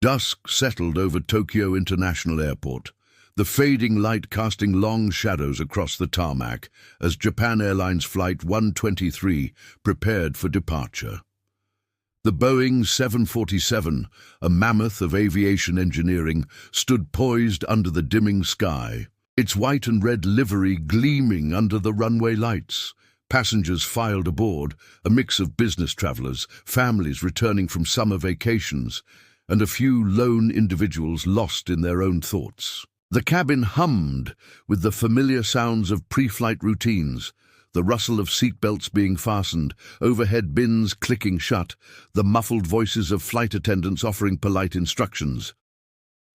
Dusk settled over Tokyo International Airport, the fading light casting long shadows across the tarmac as Japan Airlines Flight 123 prepared for departure. The Boeing 747, a mammoth of aviation engineering, stood poised under the dimming sky, its white and red livery gleaming under the runway lights. Passengers filed aboard, a mix of business travelers, families returning from summer vacations, and a few lone individuals lost in their own thoughts. The cabin hummed with the familiar sounds of pre-flight routines, the rustle of seatbelts being fastened, overhead bins clicking shut, the muffled voices of flight attendants offering polite instructions.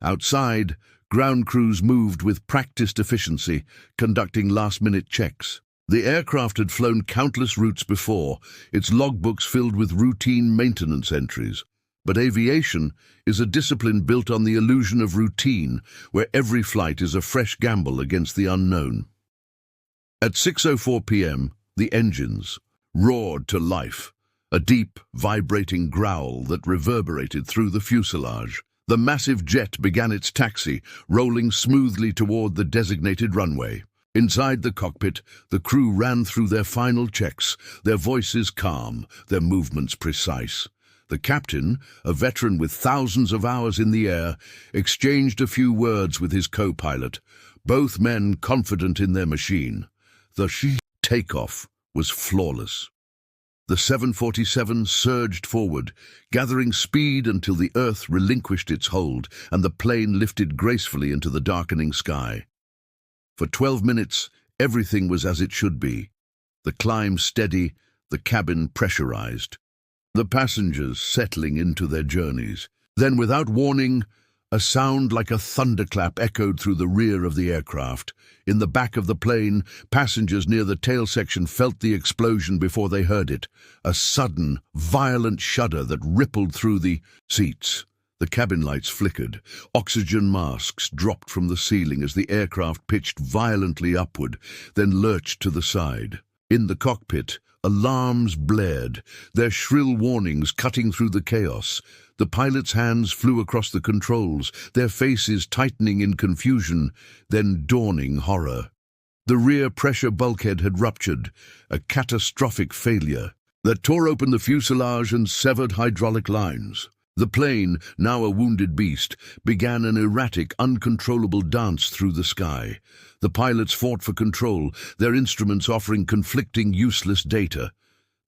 Outside, ground crews moved with practiced efficiency, conducting last-minute checks. The aircraft had flown countless routes before, its logbooks filled with routine maintenance entries. But aviation is a discipline built on the illusion of routine, where every flight is a fresh gamble against the unknown. At 6:04 p.m., the engines roared to life, a deep, vibrating growl that reverberated through the fuselage. The massive jet began its taxi, rolling smoothly toward the designated runway. Inside the cockpit, the crew ran through their final checks, their voices calm, their movements precise. The captain, a veteran with thousands of hours in the air, exchanged a few words with his co-pilot, both men confident in their machine. The takeoff was flawless. The 747 surged forward, gathering speed until the Earth relinquished its hold and the plane lifted gracefully into the darkening sky. For 12 minutes, everything was as it should be. The climb steady, the cabin pressurized, the passengers settling into their journeys. Then, without warning, a sound like a thunderclap echoed through the rear of the aircraft. In the back of the plane, passengers near the tail section felt the explosion before they heard it, a sudden, violent shudder that rippled through the seats. The cabin lights flickered. Oxygen masks dropped from the ceiling as the aircraft pitched violently upward, then lurched to the side. In the cockpit, alarms blared, their shrill warnings cutting through the chaos. The pilots' hands flew across the controls, their faces tightening in confusion, then dawning horror. The rear pressure bulkhead had ruptured, a catastrophic failure that tore open the fuselage and severed hydraulic lines. The plane, now a wounded beast, began an erratic, uncontrollable dance through the sky. The pilots fought for control, their instruments offering conflicting, useless data.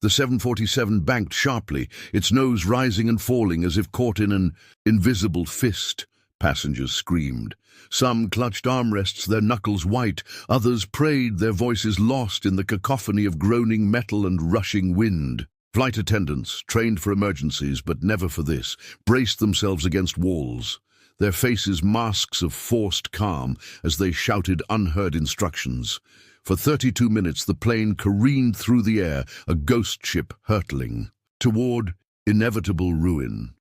The 747 banked sharply, its nose rising and falling as if caught in an invisible fist. Passengers screamed. Some clutched armrests, their knuckles white. Others prayed, their voices lost in the cacophony of groaning metal and rushing wind. Flight attendants, trained for emergencies but never for this, braced themselves against walls, their faces masks of forced calm as they shouted unheard instructions. For 32 minutes the plane careened through the air, a ghost ship hurtling toward inevitable ruin.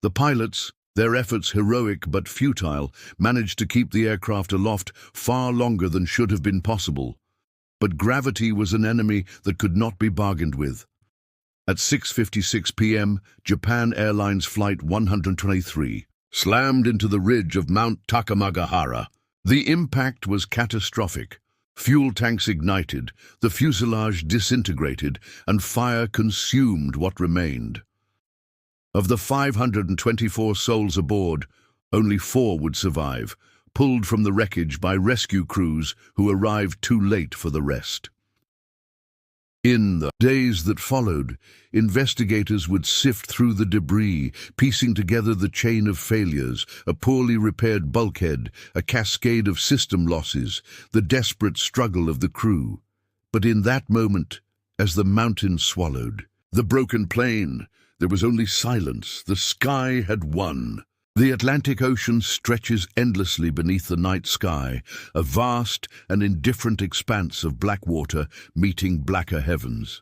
The pilots, their efforts heroic but futile, managed to keep the aircraft aloft far longer than should have been possible. But gravity was an enemy that could not be bargained with. At 6:56 p.m., Japan Airlines Flight 123 slammed into the ridge of Mount Takamagahara. The impact was catastrophic. Fuel tanks ignited, the fuselage disintegrated, and fire consumed what remained. Of the 524 souls aboard, only 4 would survive, pulled from the wreckage by rescue crews who arrived too late for the rest. In the days that followed, investigators would sift through the debris, piecing together the chain of failures, a poorly repaired bulkhead, a cascade of system losses, the desperate struggle of the crew. But in that moment, as the mountain swallowed the broken plane, there was only silence. The sky had won. The Atlantic Ocean stretches endlessly beneath the night sky, a vast and indifferent expanse of black water meeting blacker heavens.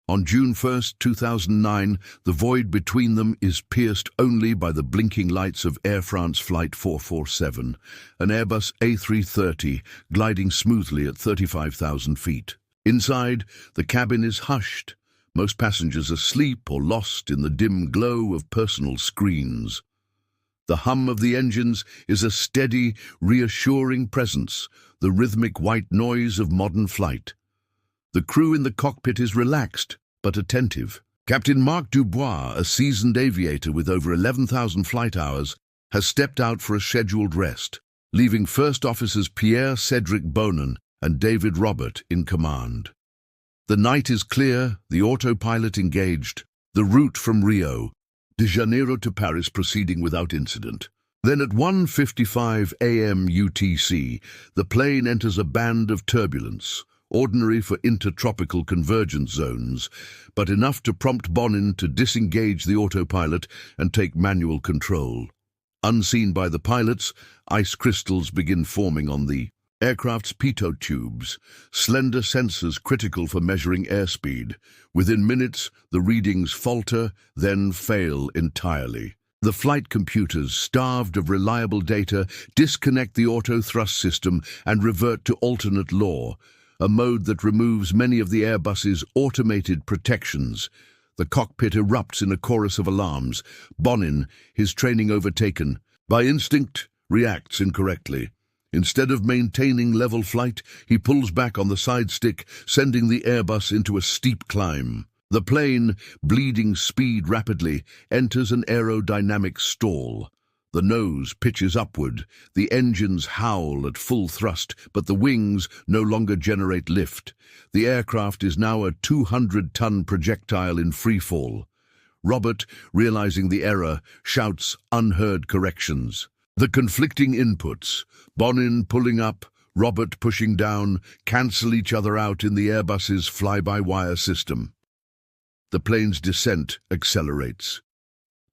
On June 1, 2009, the void between them is pierced only by the blinking lights of Air France Flight 447, an Airbus A330 gliding smoothly at 35,000 feet. Inside, the cabin is hushed, most passengers asleep or lost in the dim glow of personal screens. The hum of the engines is a steady, reassuring presence, the rhythmic white noise of modern flight. The crew in the cockpit is relaxed, but attentive. Captain Marc Dubois, a seasoned aviator with over 11,000 flight hours, has stepped out for a scheduled rest, leaving First Officers Pierre-Cedric Bonin and David Robert in command. The night is clear, the autopilot engaged, the route from Rio de Janeiro to Paris proceeding without incident. Then at 1:55 a.m. UTC, the plane enters a band of turbulence, ordinary for intertropical convergence zones, but enough to prompt Bonin to disengage the autopilot and take manual control. Unseen by the pilots, ice crystals begin forming on the aircraft's pitot tubes, slender sensors critical for measuring airspeed. Within minutes, the readings falter, then fail entirely. The flight computers, starved of reliable data, disconnect the auto-thrust system and revert to alternate law, a mode that removes many of the Airbus's automated protections. The cockpit erupts in a chorus of alarms. Bonin, his training overtaken, by instinct, reacts incorrectly. Instead of maintaining level flight, he pulls back on the side stick, sending the Airbus into a steep climb. The plane, bleeding speed rapidly, enters an aerodynamic stall. The nose pitches upward, the engines howl at full thrust, but the wings no longer generate lift. The aircraft is now a 200-ton projectile in freefall. Robert, realizing the error, shouts unheard corrections. The conflicting inputs, Bonin pulling up, Robert pushing down, cancel each other out in the Airbus's fly-by-wire system. The plane's descent accelerates.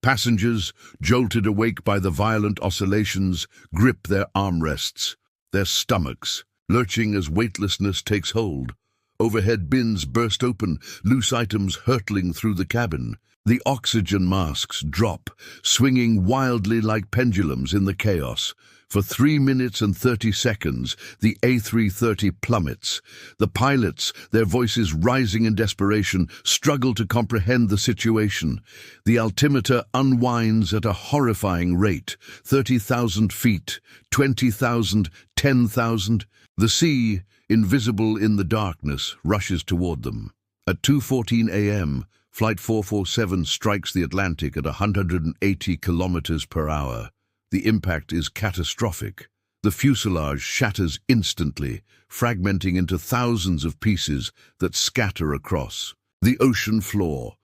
Passengers, jolted awake by the violent oscillations, grip their armrests, their stomachs, lurching as weightlessness takes hold. Overhead bins burst open, loose items hurtling through the cabin. The oxygen masks drop, swinging wildly like pendulums in the chaos. For 3 minutes and 30 seconds, the A330 plummets. The pilots, their voices rising in desperation, struggle to comprehend the situation. The altimeter unwinds at a horrifying rate. 30,000 feet, 20,000, 10,000. The sea, invisible in the darkness, rushes toward them. At 2:14 a.m., Flight 447 strikes the Atlantic at 180 kilometers per hour. The impact is catastrophic. The fuselage shatters instantly, fragmenting into thousands of pieces that scatter across the ocean floor.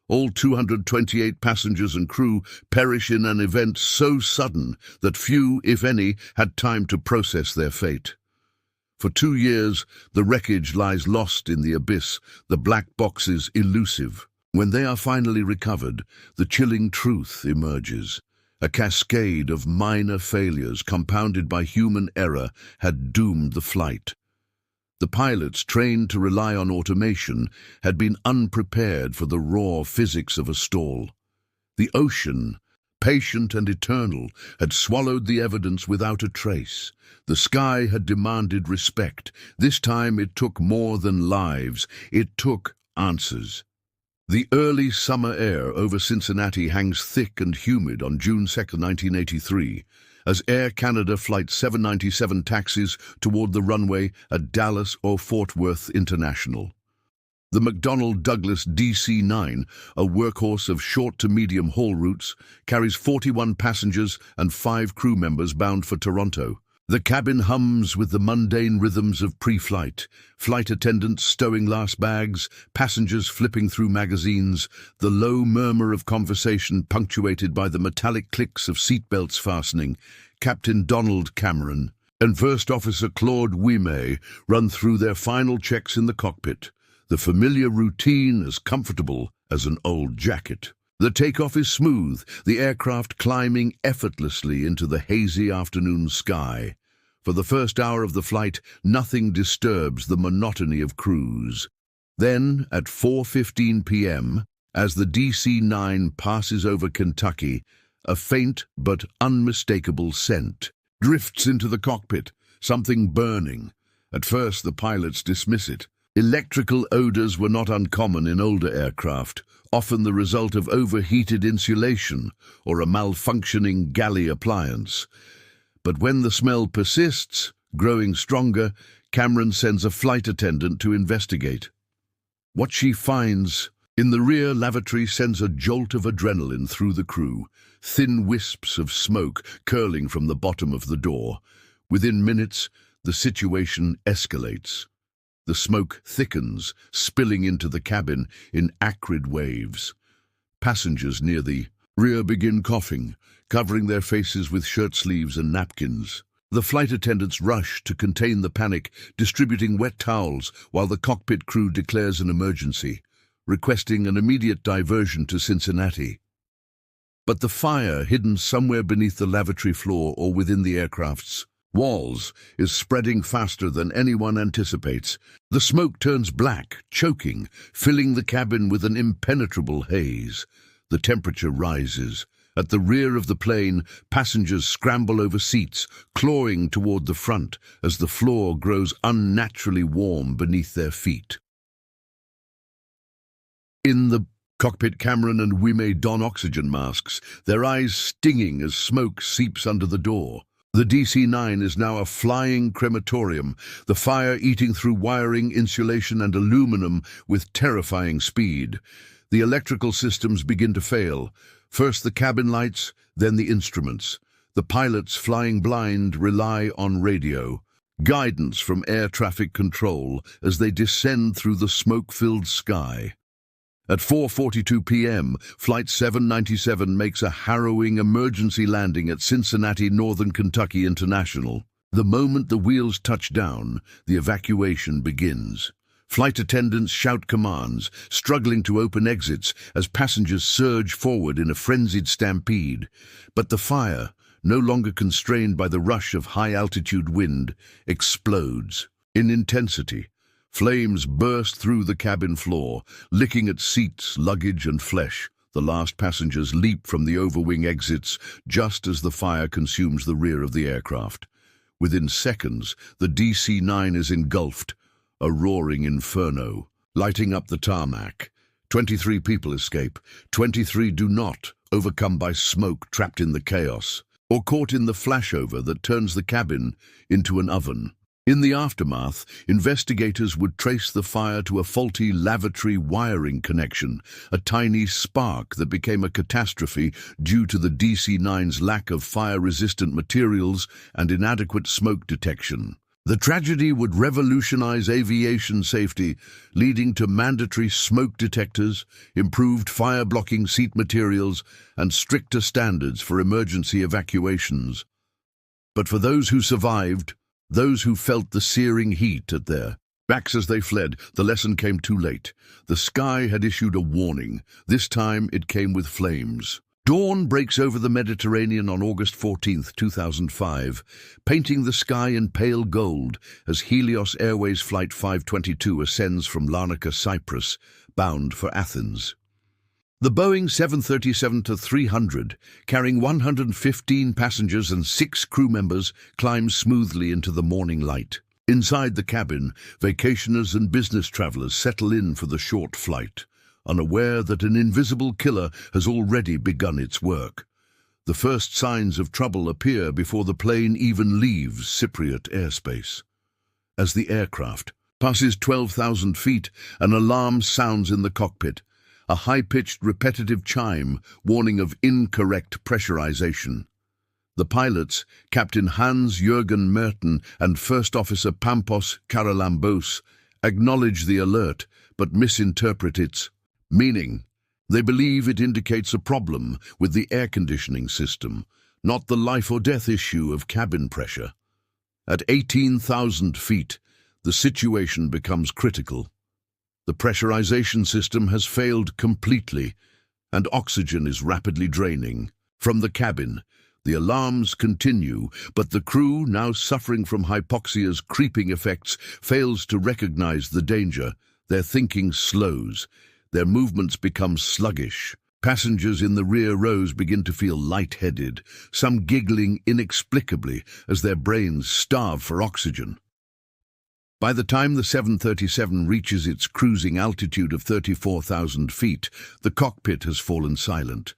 All 228 passengers and crew perish in an event so sudden that few, if any, had time to process their fate. For 2 years, the wreckage lies lost in the abyss, the black boxes elusive. When they are finally recovered, the chilling truth emerges. A cascade of minor failures compounded by human error had doomed the flight. The pilots, trained to rely on automation, had been unprepared for the raw physics of a stall. The ocean, patient and eternal, had swallowed the evidence without a trace. The sky had demanded respect. This time it took more than lives. It took answers. The early summer air over Cincinnati hangs thick and humid on June 2, 1983, as Air Canada Flight 797 taxis toward the runway at Dallas or Fort Worth International. The McDonnell Douglas DC-9, a workhorse of short to medium haul routes, carries 41 passengers and 5 crew members bound for Toronto. The cabin hums with the mundane rhythms of pre-flight, flight attendants stowing last bags, passengers flipping through magazines, the low murmur of conversation punctuated by the metallic clicks of seatbelts fastening. Captain Donald Cameron and First Officer Claude Ouimet run through their final checks in the cockpit, the familiar routine as comfortable as an old jacket. The takeoff is smooth, the aircraft climbing effortlessly into the hazy afternoon sky. For the first hour of the flight, nothing disturbs the monotony of cruise. Then, at 4:15 p.m., as the DC-9 passes over Kentucky, a faint but unmistakable scent drifts into the cockpit, something burning. At first, the pilots dismiss it. Electrical odors were not uncommon in older aircraft, often the result of overheated insulation or a malfunctioning galley appliance. But when the smell persists, growing stronger, Cameron sends a flight attendant to investigate. What she finds in the rear lavatory sends a jolt of adrenaline through the crew, thin wisps of smoke curling from the bottom of the door. Within minutes, the situation escalates. The smoke thickens, spilling into the cabin in acrid waves. Passengers near the rear begin coughing, covering their faces with shirt sleeves and napkins. The flight attendants rush to contain the panic, distributing wet towels while the cockpit crew declares an emergency, requesting an immediate diversion to Cincinnati. But the fire, hidden somewhere beneath the lavatory floor or within the aircraft's walls, is spreading faster than anyone anticipates. The smoke turns black, choking, filling the cabin with an impenetrable haze. The temperature rises. At the rear of the plane, passengers scramble over seats, clawing toward the front as the floor grows unnaturally warm beneath their feet. In the cockpit, Cameron and Wime don oxygen masks, their eyes stinging as smoke seeps under the door. The DC-9 is now a flying crematorium, the fire eating through wiring, insulation, and aluminum with terrifying speed. The electrical systems begin to fail. First the cabin lights, then the instruments. The pilots, flying blind, rely on radio, guidance from air traffic control as they descend through the smoke-filled sky. At 4:42 p.m., Flight 797 makes a harrowing emergency landing at Cincinnati, Northern Kentucky International. The moment the wheels touch down, the evacuation begins. Flight attendants shout commands, struggling to open exits as passengers surge forward in a frenzied stampede. But the fire, no longer constrained by the rush of high-altitude wind, explodes in intensity. Flames burst through the cabin floor, licking at seats, luggage, and flesh. The last passengers leap from the overwing exits just as the fire consumes the rear of the aircraft. Within seconds, the DC-9 is engulfed, a roaring inferno, lighting up the tarmac. 23 people escape. 23 do not, overcome by smoke trapped in the chaos, or caught in the flashover that turns the cabin into an oven. In the aftermath, investigators would trace the fire to a faulty lavatory wiring connection, a tiny spark that became a catastrophe due to the DC-9's lack of fire-resistant materials and inadequate smoke detection. The tragedy would revolutionize aviation safety, leading to mandatory smoke detectors, improved fire-blocking seat materials, and stricter standards for emergency evacuations. But for those who survived, those who felt the searing heat at their backs as they fled, the lesson came too late. The sky had issued a warning. This time it came with flames. Dawn breaks over the Mediterranean on August 14, 2005, painting the sky in pale gold as Helios Airways Flight 522 ascends from Larnaca, Cyprus, bound for Athens. The Boeing 737-300, carrying 115 passengers and 6 crew members, climbs smoothly into the morning light. Inside the cabin, vacationers and business travelers settle in for the short flight, unaware that an invisible killer has already begun its work. The first signs of trouble appear before the plane even leaves Cypriot airspace. As the aircraft passes 12,000 feet, an alarm sounds in the cockpit, a high-pitched repetitive chime warning of incorrect pressurization. The pilots, Captain Hans-Jürgen Merten and First Officer Pampos Karalambos, acknowledge the alert but misinterpret its meaning. They believe it indicates a problem with the air conditioning system, not the life-or-death issue of cabin pressure. At 18,000 feet, the situation becomes critical. The pressurization system has failed completely, and oxygen is rapidly draining. From the cabin, the alarms continue, but the crew, now suffering from hypoxia's creeping effects, fails to recognize the danger. Their thinking slows. Their movements become sluggish. Passengers in the rear rows begin to feel lightheaded, some giggling inexplicably as their brains starve for oxygen. By the time the 737 reaches its cruising altitude of 34,000 feet, the cockpit has fallen silent.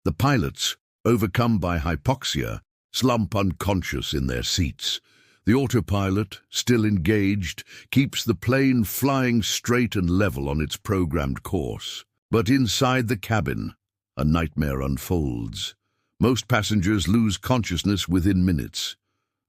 The pilots, overcome by hypoxia, slump unconscious in their seats. The autopilot, still engaged, keeps the plane flying straight and level on its programmed course. But inside the cabin, a nightmare unfolds. Most passengers lose consciousness within minutes.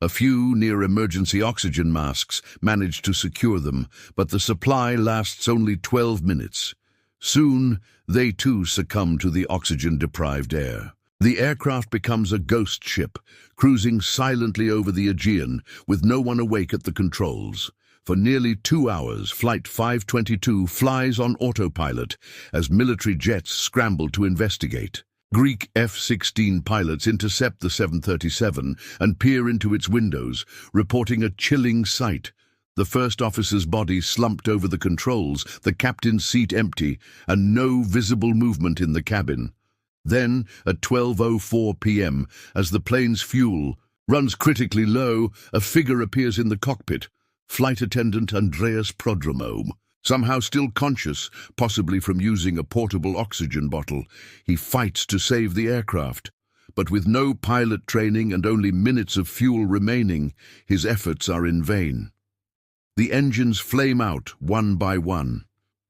A few near emergency oxygen masks manage to secure them, but the supply lasts only 12 minutes. Soon, they too succumb to the oxygen-deprived air. The aircraft becomes a ghost ship, cruising silently over the Aegean, with no one awake at the controls. For nearly 2 hours, Flight 522 flies on autopilot as military jets scramble to investigate. Greek F-16 pilots intercept the 737 and peer into its windows, reporting a chilling sight. The first officer's body slumped over the controls, the captain's seat empty, and no visible movement in the cabin. Then, at 12:04 p.m., as the plane's fuel runs critically low, a figure appears in the cockpit. Flight attendant Andreas Prodromou. Somehow still conscious, possibly from using a portable oxygen bottle, he fights to save the aircraft. But with no pilot training and only minutes of fuel remaining, his efforts are in vain. The engines flame out one by one.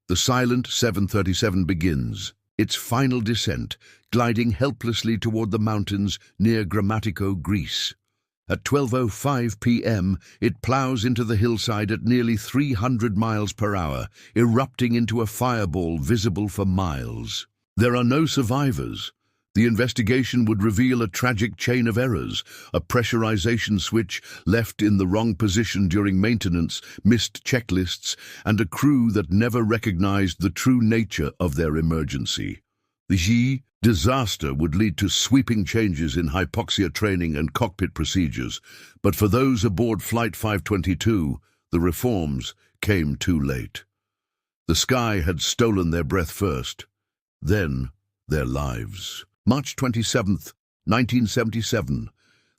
The silent 737 begins its final descent, gliding helplessly toward the mountains near Grammatico, Greece. At 12:05 p.m., it plows into the hillside at nearly 300 miles per hour, erupting into a fireball visible for miles. There are no survivors. The investigation would reveal a tragic chain of errors, a pressurization switch left in the wrong position during maintenance, missed checklists, and a crew that never recognized the true nature of their emergency. The disaster would lead to sweeping changes in hypoxia training and cockpit procedures, but for those aboard Flight 522, the reforms came too late. The sky had stolen their breath first, then their lives. March 27, 1977.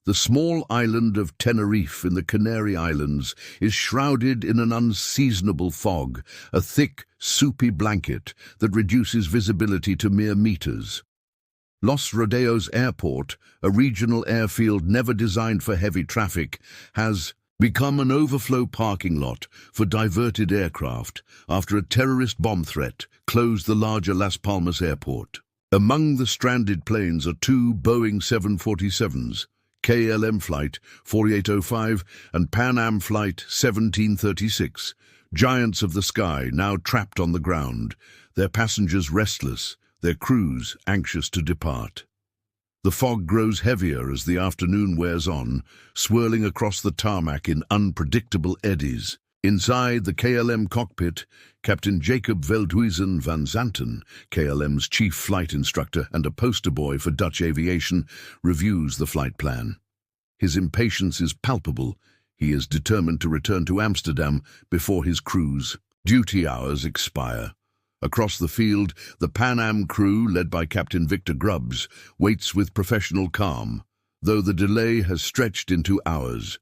The small island of Tenerife in the Canary Islands is shrouded in an unseasonable fog, a thick, soupy blanket that reduces visibility to mere meters. Los Rodeos Airport, a regional airfield never designed for heavy traffic, has become an overflow parking lot for diverted aircraft after a terrorist bomb threat closed the larger Las Palmas airport. Among the stranded planes are 2 Boeing 747s, KLM Flight 4805 and Pan Am Flight 1736, giants of the sky now trapped on the ground, their passengers restless, their crews anxious to depart. The fog grows heavier as the afternoon wears on, swirling across the tarmac in unpredictable eddies. Inside the KLM cockpit, Captain Jacob Veldhuizen van Zanten, KLM's chief flight instructor and a poster boy for Dutch aviation, reviews the flight plan. His impatience is palpable. He is determined to return to Amsterdam before his crew's duty hours expire. Across the field, the Pan Am crew, led by Captain Victor Grubbs, waits with professional calm, though the delay has stretched into hours.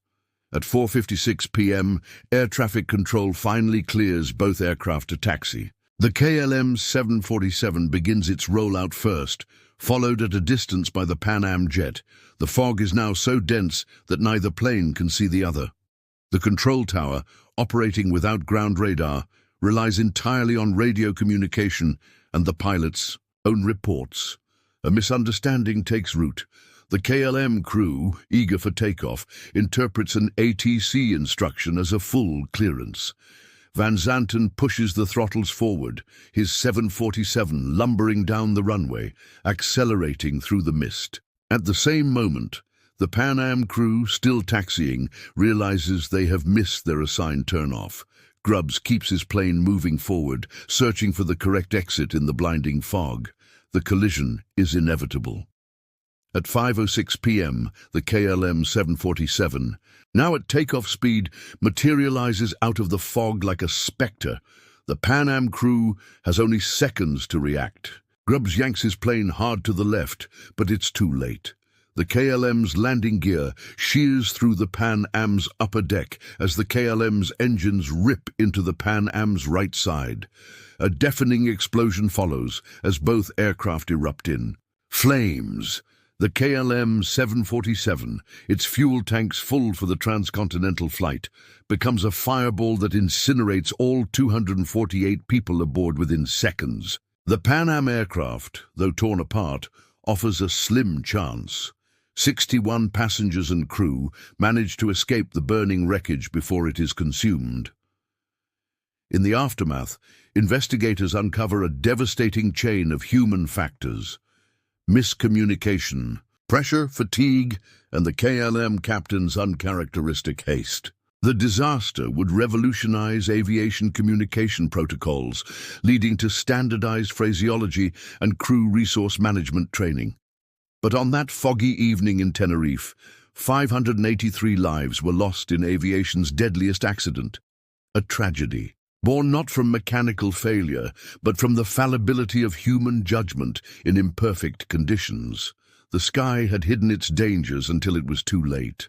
At 4:56 p.m., air traffic control finally clears both aircraft to taxi. The KLM 747 begins its rollout first, followed at a distance by the Pan Am jet. The fog is now so dense that neither plane can see the other. The control tower, operating without ground radar, relies entirely on radio communication and the pilot's own reports. A misunderstanding takes root. The KLM crew, eager for takeoff, interprets an ATC instruction as a full clearance. Van Zanten pushes the throttles forward, his 747 lumbering down the runway, accelerating through the mist. At the same moment, the Pan Am crew, still taxiing, realizes they have missed their assigned turnoff. Grubbs keeps his plane moving forward, searching for the correct exit in the blinding fog. The collision is inevitable. At 5:06 p.m., the KLM 747, now at takeoff speed, materializes out of the fog like a spectre. The Pan Am crew has only seconds to react. Grubbs yanks his plane hard to the left, but it's too late. The KLM's landing gear shears through the Pan Am's upper deck as the KLM's engines rip into the Pan Am's right side. A deafening explosion follows as both aircraft erupt in flames. The KLM 747, its fuel tanks full for the transcontinental flight, becomes a fireball that incinerates all 248 people aboard within seconds. The Pan Am aircraft, though torn apart, offers a slim chance. 61 passengers and crew manage to escape the burning wreckage before it is consumed. In the aftermath, investigators uncover a devastating chain of human factors. Miscommunication, pressure, fatigue, and the KLM captain's uncharacteristic haste. The disaster would revolutionize aviation communication protocols, leading to standardized phraseology and crew resource management training. But on that foggy evening in Tenerife, 583 lives were lost in aviation's deadliest accident. A tragedy, born not from mechanical failure, but from the fallibility of human judgment in imperfect conditions. The sky had hidden its dangers until it was too late.